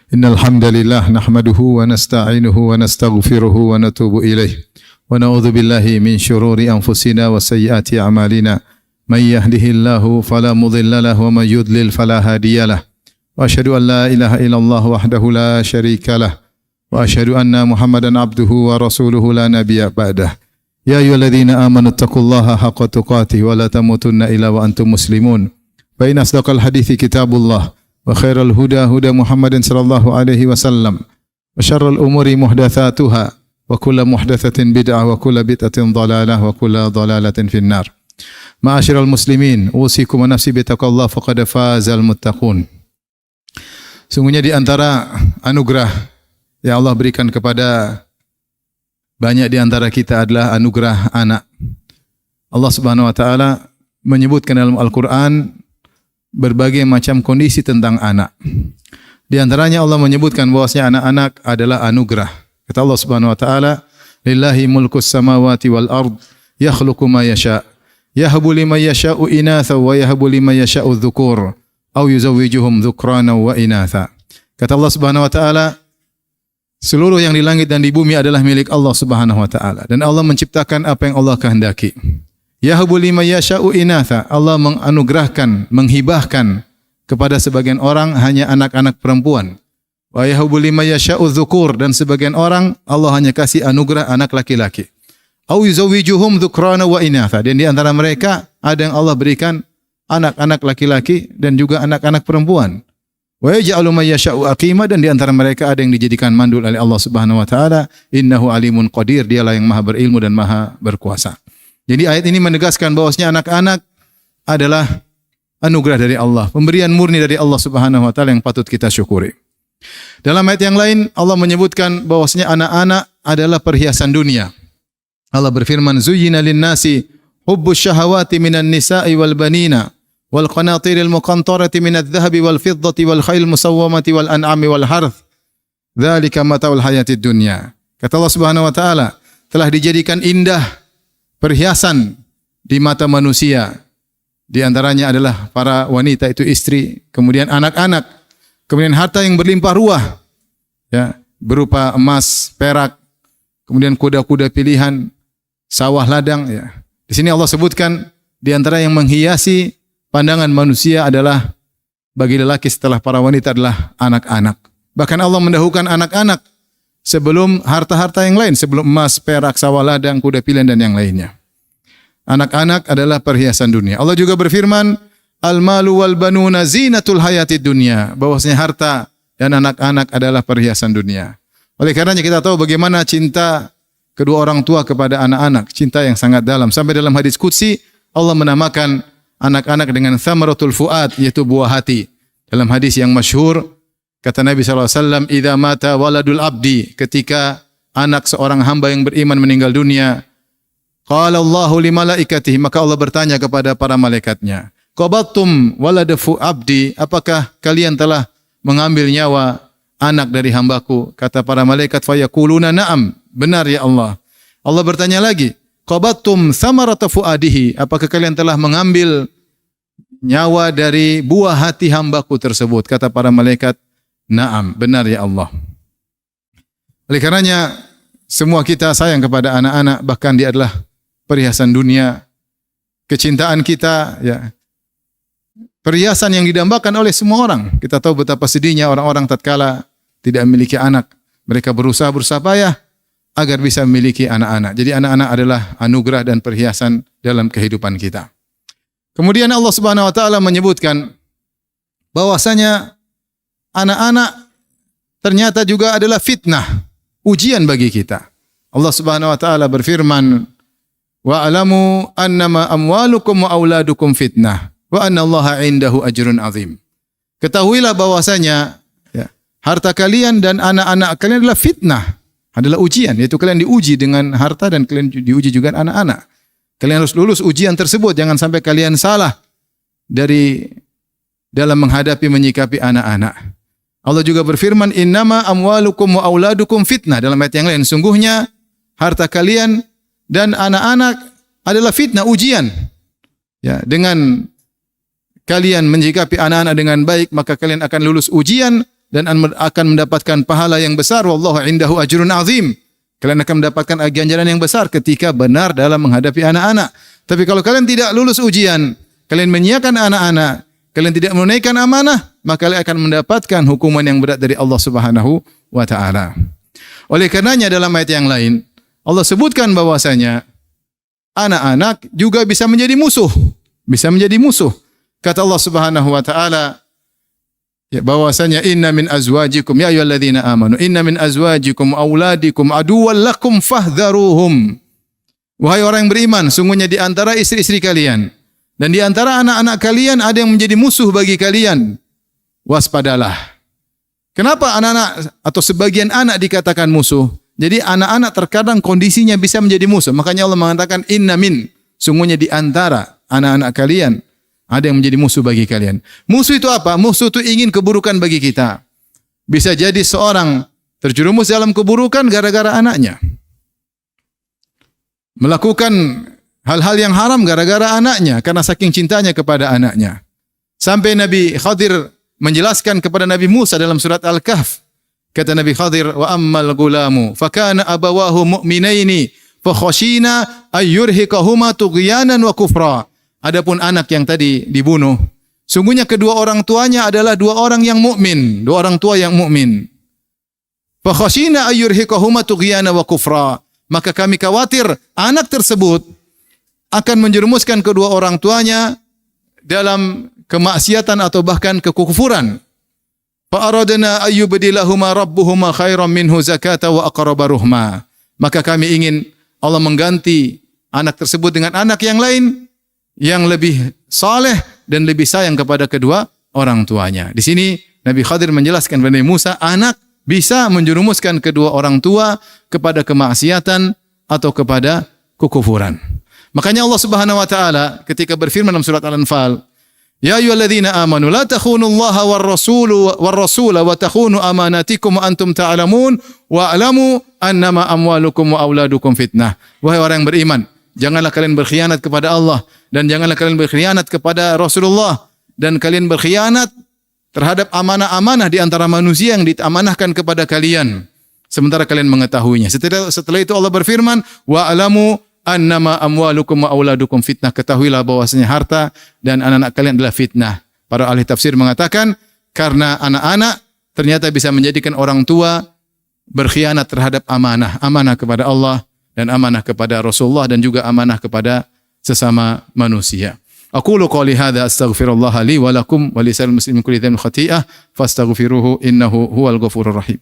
Innal hamdalillah nahmaduhu wa nasta'inuhu wa nastaghfiruhu wa natubu ilaih wa na'udzu billahi min shururi anfusina wa sayyiati a'malina may yahdihillahu fala mudilla lahu wa may yudlil fala hadiyalah wa asyhadu an la ilaha illallah wahdahu la syarikalah wa asyhadu anna Muhammadan abduhu wa rasuluhu la nabiyya ba'dah. Ya ayyuhalladzina amanu taqullaha haqqa tuqatih wa la tamutunna illa wa antum muslimun. Fa in asdaqal hadithi kitabullah wa khairal huda huda Muhammadin sallallahu alaihi wasallam wa syarrul umuri muhdatsatuha wa kullu muhdatsatin bid'ah wa kullu bid'atin dhalalah wa kullu dhalalatin finnar. Ma'asyiral muslimin, usikum wa nafsi bitaqallah faqad fazal muttaqun. Sungguhnya di antara anugerah yang Allah berikan kepada banyak di antara kita adalah anugerah anak. Allah Subhanahu wa taala menyebutkan dalam Al-Qur'an berbagai macam kondisi tentang anak. Di antaranya Allah menyebutkan bahwasanya anak-anak adalah anugerah. Kata Allah Subhanahu wa taala, "Lillahi mulkus samawati wal ard, yakhluqu ma yasha. Yahabu liman yasha'u inatha wa yahabu liman yasha'u dzukur, aw yuzawwijuhum dzukrana wa inatha." Kata Allah Subhanahu wa taala, seluruh yang di langit dan di bumi adalah milik Allah Subhanahu wa taala dan Allah menciptakan apa yang Allah kehendaki. Yahabu liman yasha'u inatha, Allah menganugerahkan, menghibahkan kepada sebagian orang hanya anak-anak perempuan. Wa yahabu liman yasha'u dzukur, dan sebagian orang Allah hanya kasih anugerah anak laki-laki. Au yuzawwijuhum dzukrana wa inatha, dan di antara mereka ada yang Allah berikan anak-anak laki-laki dan juga anak-anak perempuan. Wa yaj'alu man yasha'u aqima, dan di antara mereka ada yang dijadikan mandul oleh Allah Subhanahu wa taala. Innahu alimun qadir, dialah yang maha berilmu dan maha berkuasa. Jadi ayat ini menegaskan bahwasanya anak-anak adalah anugerah dari Allah, pemberian murni dari Allah Subhanahu wa taala yang patut kita syukuri. Dalam ayat yang lain Allah menyebutkan bahwasanya anak-anak adalah perhiasan dunia. Allah berfirman, "Zuyyina lin-nasi hubbus syahawati minan nisa'i wal banina wal qanatiril muqantarati minadh dhahabi wal fiddati wal khail musawwamati wal an'ami wal harth. Dzalika mata'ul hayatid dunya." Kata Allah Subhanahu wa taala, telah dijadikan indah perhiasan di mata manusia. Di antaranya adalah para wanita, itu istri, kemudian anak-anak, kemudian harta yang berlimpah ruah, ya, berupa emas, perak, kemudian kuda-kuda pilihan, sawah ladang, ya. Di sini Allah sebutkan di antara yang menghiasi pandangan manusia adalah bagi lelaki setelah para wanita adalah anak-anak. Bahkan Allah mendahulukan anak-anak sebelum harta-harta yang lain, sebelum emas, perak, sawah ladang, kuda pilihan dan yang lainnya. Anak-anak adalah perhiasan dunia. Allah juga berfirman, "Al-malu wal banuna zinatul hayatid dunya," bahwasanya harta dan anak-anak adalah perhiasan dunia. Oleh karenanya kita tahu bagaimana cinta kedua orang tua kepada anak-anak, cinta yang sangat dalam. Sampai dalam hadis qudsi Allah menamakan anak-anak dengan thamaratul fuad, yaitu buah hati. Dalam hadis yang masyhur kata Nabi SAW, "Idza mata waladul abdi," ketika anak seorang hamba yang beriman meninggal dunia, qala Allahu li malaikatihi, maka Allah bertanya kepada para malaikatnya, "Qabattum waladafu abdi," apakah kalian telah mengambil nyawa anak dari hambaku? Kata para malaikat, "Fayaquluna na'am," benar ya Allah. Allah bertanya lagi, "Qabattum thamarata fuadihi," apakah kalian telah mengambil nyawa dari buah hati hambaku tersebut? Kata para malaikat, "Na'am," benar ya Allah. Oleh karenanya semua kita sayang kepada anak-anak, bahkan dia adalah perhiasan dunia. Kecintaan kita, ya, perhiasan yang didambakan oleh semua orang. Kita tahu betapa sedihnya orang-orang tatkala tidak memiliki anak. Mereka berusaha payah agar bisa memiliki anak-anak. Jadi anak-anak adalah anugerah dan perhiasan dalam kehidupan kita. Kemudian Allah Subhanahu wa taala menyebutkan bahwasanya anak-anak ternyata juga adalah fitnah, ujian bagi kita. Allah Subhanahu wa taala berfirman, "Wa'lamu annama amwalukum wa auladukum fitnah wa annallaha 'indahu ajrun 'azim." Ketahuilah bahwasanya, ya, harta kalian dan anak-anak kalian adalah fitnah, adalah ujian, yaitu kalian diuji dengan harta dan kalian diuji juga anak-anak. Kalian harus lulus ujian tersebut, jangan sampai kalian salah dalam menghadapi menyikapi anak-anak. Allah juga berfirman, "Innama amwalukum wa auladukum fitnah." Dalam ayat yang lain, sungguhnya harta kalian dan anak-anak adalah fitnah, ujian. Ya, dengan kalian menyikapi anak-anak dengan baik, maka kalian akan lulus ujian. dan akan mendapatkan pahala yang besar. Wallahu indahu ajrun azim. Kalian akan mendapatkan ganjaran yang besar ketika benar dalam menghadapi anak-anak. Tapi kalau kalian tidak lulus ujian, kalian menyiakan anak-anak, kalian tidak menunaikan amanah, maka kalian akan mendapatkan hukuman yang berat dari Allah Subhanahu wa taala. Oleh karenanya dalam ayat yang lain, Allah sebutkan bahwasanya anak-anak juga bisa menjadi musuh. Bisa menjadi musuh. Kata Allah Subhanahu wa taala, ya, bahwasanya inna min azwajikum ya ayyuhalladzina amanu inna min azwajikum auladikum aduwwan lakum fahdharuhum. Wahai orang yang beriman, sungguhnya di antara istri-istri kalian dan di antara anak-anak kalian ada yang menjadi musuh bagi kalian. Waspadalah. Kenapa anak-anak atau sebagian anak dikatakan musuh? Jadi anak-anak terkadang kondisinya bisa menjadi musuh. Makanya Allah mengatakan inna min, sungguhnya di antara anak-anak kalian ada yang menjadi musuh bagi kalian. Musuh itu apa? Musuh itu ingin keburukan bagi kita. Bisa jadi seorang terjerumus dalam keburukan gara-gara anaknya. Melakukan hal-hal yang haram gara-gara anaknya, karena saking cintanya kepada anaknya. Sampai Nabi Khadir menjelaskan kepada Nabi Musa dalam surat Al-Kahf. Kata Nabi Khadir, wa ammal gulamu fakana abawahu mu'minaini fakhashina ayyurhiqahuma tughyanan wa kufra. Adapun anak yang tadi dibunuh, sungguhnya kedua orang tuanya adalah dua orang yang mukmin, dua orang tua yang mukmin. Fa khashina ayyurhiqahuma tughyana wa kufra. Maka kami khawatir anak tersebut akan menjerumuskan kedua orang tuanya dalam kemaksiatan atau bahkan kekufuran. Fa aradna ayyubdilahuma rabbuhuma khairan minhu zakata wa aqraba ruhma. Maka kami ingin Allah mengganti anak tersebut dengan anak yang lain yang lebih saleh dan lebih sayang kepada kedua orang tuanya. Di sini Nabi Khadir menjelaskan kepada Nabi Musa, anak bisa menjerumuskan kedua orang tua kepada kemaksiatan atau kepada kekufuran. Makanya Allah Subhanahu wa taala ketika berfirman dalam surat Al-Anfal, ya ayyuhalladzina amanu la takhunullaha war rasula wa takhunu amanatikum wa antum ta'lamun wa a'lamu annama amwalukum wa auladukum fitnah. Wahai orang yang beriman, janganlah kalian berkhianat kepada Allah dan janganlah kalian berkhianat kepada Rasulullah dan kalian berkhianat terhadap amanah-amanah di antara manusia yang diamanahkan kepada kalian sementara kalian mengetahuinya. Setelah itu Allah berfirman, wa alamu annama amwalukum wa auladukum fitnah. Ketahuilah bahwasanya harta dan anak-anak kalian adalah fitnah. Para ahli tafsir mengatakan karena anak-anak ternyata bisa menjadikan orang tua berkhianat terhadap amanah, amanah kepada Allah dan amanah kepada Rasulullah dan juga amanah kepada sesama manusia. Aqulu qouli hadza astaghfirullah li wa lakum wa lisal muslimin kulli dhanbin khati'ah fastaghfiruhu innahu huwal ghafurur rahim.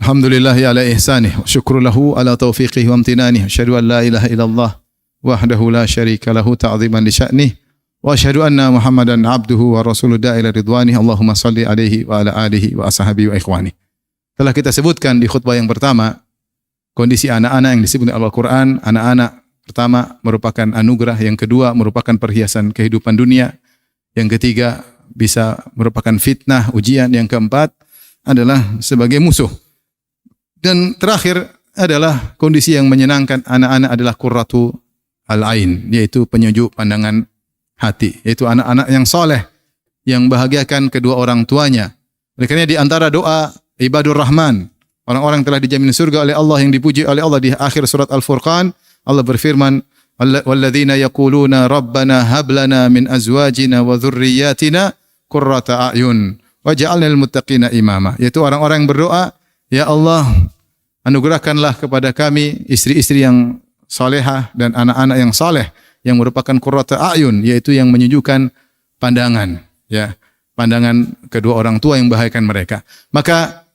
Alhamdulillahi ala ihsanih wa syukru lahu ala taufiqihi wa amtinanih. Asyhadu an la ilaha illallah wahdahu la syarika lahu ta'ziman li sya'nih. Wa asyhadu anna Muhammadan abduhu wa rasuluhu da'ila ridwanih. Allahumma salli alaihi wa ala alihi wa ashabihi wa ikhwani. Telah kita sebutkan di khutbah yang pertama kondisi anak-anak yang disebut oleh Al-Qur'an. Anak-anak pertama merupakan anugerah, yang kedua merupakan perhiasan kehidupan dunia, yang ketiga bisa merupakan fitnah, ujian, yang keempat adalah sebagai musuh. Dan terakhir adalah kondisi yang menyenangkan, anak-anak adalah qurratu al-ain, yaitu penyejuk pandangan hati, yaitu anak-anak yang soleh, yang bahagiakan kedua orang tuanya. Oleh karena di antara doa ibadur rahman, orang-orang telah dijamin surga oleh Allah, yang dipuji oleh Allah di akhir surat Al-Furqan, Allah berfirman, walladzina yaquluna rabbana hab lana min azwajina wa dhurriyyatina qurrata a'yun waj'alna lil muttaqina imama, yaitu orang-orang yang berdoa, ya Allah, anugerahkanlah kepada kami istri-istri yang salehah dan anak-anak yang saleh yang merupakan qurrata a'yun, yaitu yang menyejukkan pandangan, ya, pandangan kedua orang tua yang membahagiakan mereka. Maka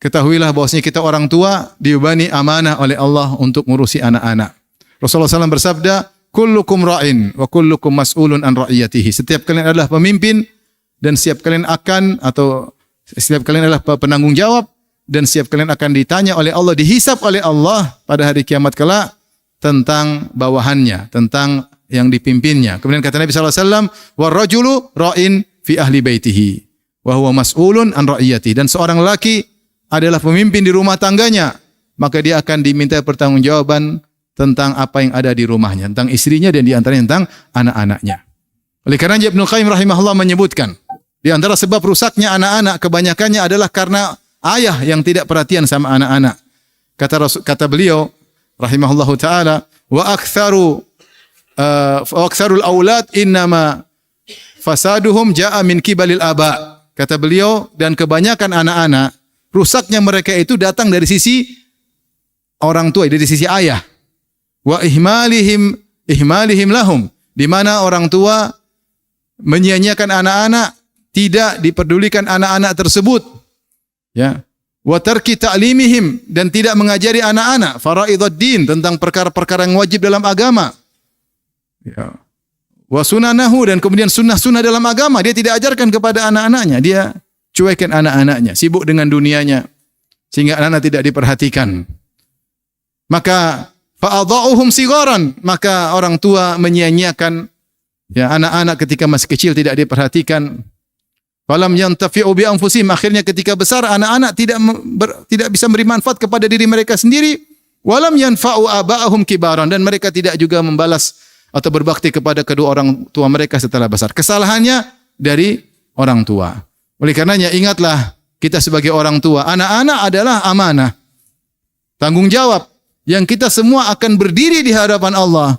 ketahuilah bahwasanya kita orang tua dibebani amanah oleh Allah untuk mengurusi anak-anak. Rasulullah SAW bersabda, kullukum ra'in wa kullukum mas'ulun an ra'iyatihi. Setiap kalian adalah pemimpin dan setiap kalian adalah penanggung jawab, dan setiap kalian akan ditanya oleh Allah, dihisab oleh Allah pada hari kiamat kelak tentang bawahannya, tentang yang dipimpinnya. Kemudian kata Nabi SAW, warrajulu ra'in fi ahli baitihi wa huwa mas'ulun an ra'iyatihi. Dan seorang lelaki adalah pemimpin di rumah tangganya maka dia akan diminta pertanggungjawaban tentang apa yang ada di rumahnya, tentang istrinya dan di antaranya tentang anak-anaknya. Oleh karena Ibnu Qayyim rahimahullah menyebutkan, di antara sebab rusaknya anak-anak kebanyakannya adalah karena ayah yang tidak perhatian sama anak-anak. Kata beliau rahimahullahu taala, wa aktsarul aulad innama fasaduhum jaa min kibalil aba. Kata beliau, dan kebanyakan anak-anak rusaknya mereka itu datang dari sisi orang tua, dari sisi ayah. Wa ihmalihim lahum, di mana orang tua menyia-nyiakan anak-anak, tidak diperdulikan anak-anak tersebut. Ya. Wa tarki ta'limihim, dan tidak mengajari anak-anak faraiduddin, tentang perkara-perkara yang wajib dalam agama. Ya. Wa sunanahu, dan kemudian sunnah-sunnah dalam agama dia tidak ajarkan kepada anak-anaknya, dia cuekin anak-anaknya, sibuk dengan dunianya sehingga anak-anak tidak diperhatikan. Maka fa'adha'uhum sigaran, maka orang tua menyia-nyiakan ya anak-anak ketika masih kecil, tidak diperhatikan. Falam yantafi'u bi anfusihim, akhirnya ketika besar anak-anak tidak bisa memberi manfaat kepada diri mereka sendiri. Walam yanfa'u aba'ahum kibaran, dan mereka tidak juga membalas atau berbakti kepada kedua orang tua mereka setelah besar. Kesalahannya dari orang tua. Oleh karenanya ingatlah, kita sebagai orang tua, anak-anak adalah amanah, tanggung jawab yang kita semua akan berdiri di hadapan Allah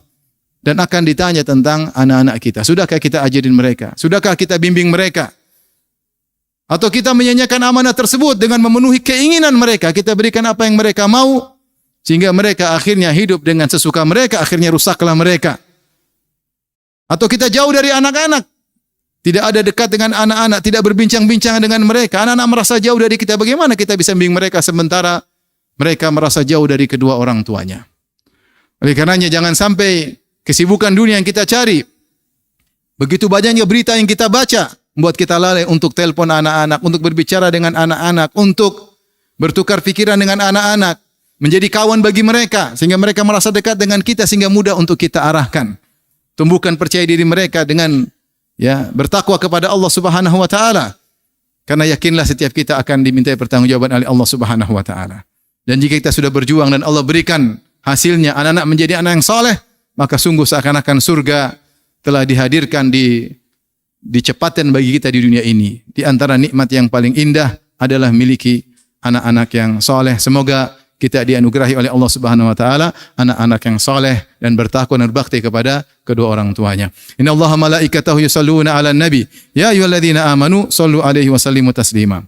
dan akan ditanya tentang anak-anak kita. Sudahkah kita ajarin mereka? Sudahkah kita bimbing mereka? Atau kita menyanyikan amanah tersebut dengan memenuhi keinginan mereka, kita berikan apa yang mereka mau, sehingga mereka akhirnya hidup dengan sesuka mereka, akhirnya rusaklah mereka. Atau kita jauh dari anak-anak, tidak ada dekat dengan anak-anak, tidak berbincang-bincang dengan mereka, anak-anak merasa jauh dari kita, bagaimana kita bisa bimbing mereka sementara mereka merasa jauh dari kedua orang tuanya. Oleh karenanya jangan sampai kesibukan dunia yang kita cari, begitu banyaknya berita yang kita baca, membuat kita lalai untuk telepon anak-anak, untuk berbicara dengan anak-anak, untuk bertukar pikiran dengan anak-anak, menjadi kawan bagi mereka, sehingga mereka merasa dekat dengan kita, sehingga mudah untuk kita arahkan. Tumbuhkan percaya diri mereka dengan ya bertakwa kepada Allah Subhanahu wa taala. Karena yakinlah setiap kita akan dimintai pertanggungjawaban oleh Allah Subhanahu wa taala. Dan jika kita sudah berjuang dan Allah berikan hasilnya anak-anak menjadi anak yang saleh, maka sungguh seakan-akan surga telah dihadirkan, dicepatkan bagi kita di dunia ini. Di antara nikmat yang paling indah adalah miliki anak-anak yang saleh. Semoga kita dianugerahi oleh Allah Subhanahu wa taala anak-anak yang saleh dan bertakwa dan berbakti kepada kedua orang tuanya. Innallaha malaikatahu yusholluna 'alan nabi ya ayyuhalladzina amanu shallu 'alaihi wa sallimu taslima.